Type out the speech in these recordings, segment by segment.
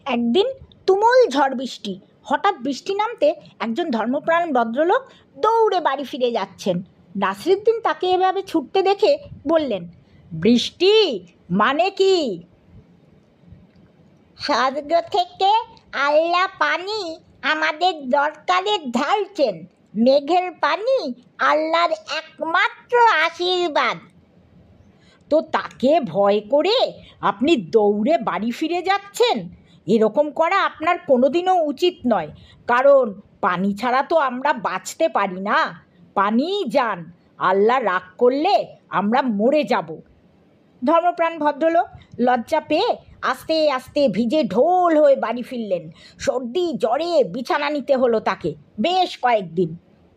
একদিন তুমুল ঝড় বৃষ্টি। হঠাৎ বৃষ্টি নামতে একজন ধর্মপ্রাণ ভদ্রলোক দৌড়ে বাড়ি ফিরে যাচ্ছেন। নাসিরুদ্দিন তাকে এভাবে ছুটতে দেখে বললেন, বৃষ্টি মানে কি? স্বর্গ থেকে আল্লাহ পানি আমাদের দরকারে ঢালছেন। মেঘের পানি আল্লাহর একমাত্র আশীর্বাদ। তো তাকে ভয় করে আপনি দৌড়ে বাড়ি ফিরে যাচ্ছেন? এরকম করা আপনার কোনোদিনও উচিত নয়, কারণ পানি ছাড়া তো আমরা বাঁচতে পারি না। পানিই যান, আল্লাহ রাগ করলে আমরা মরে যাব। ধর্মপ্রাণ ভদ্রলোক লজ্জা পেয়ে আস্তে আস্তে ভিজে ঢোল হয়ে বাড়ি ফিরলেন। সর্দি জ্বরে বিছানা নিতে হলো তাকে বেশ কয়েকদিন।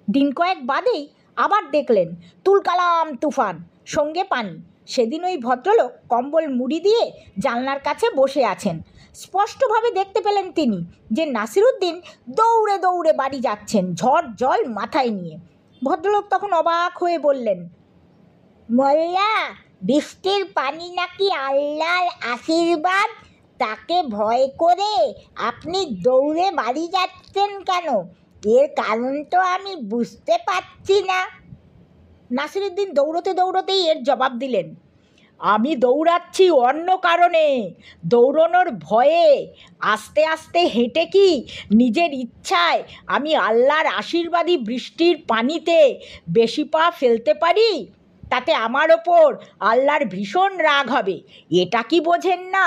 দিন কয়েক বাদেই আবার দেখলেন তুলকালাম তুফান, সঙ্গে পানি। সেদিন ওই ভদ্রলোক কম্বল মুড়ি দিয়ে জানলার কাছে বসে আছেন। স্পষ্টভাবে দেখতে পেলেন তিনি যে নাসিরুদ্দিন দৌড়ে দৌড়ে বাড়ি যাচ্ছেন, ঝড় জল মাথায় নিয়ে। ভদ্রলোক তখন অবাক হয়ে বললেন, মোল্লা, বৃষ্টির পানি নাকি আল্লাহর আশীর্বাদ? তাকে ভয় করে আপনি দৌড়ে বাড়ি যাচ্ছেন কেন? এর কারণ তো আমি বুঝতে পারছি না। নাসিরুদ্দিন দৌড়তে দৌড়তেই এর জবাব দিলেন, আমি দৌড়াচ্ছি অন্য কারণে। দৌড়ানোর ভয়ে আস্তে আস্তে হেঁটে কি নিজের ইচ্ছায় আমি আল্লাহর আশীর্বাদী বৃষ্টির পানিতে বেশি পা ফেলতে পারি? তাতে আমার ওপর আল্লাহর ভীষণ রাগ হবে। এটা কি বোঝেন না?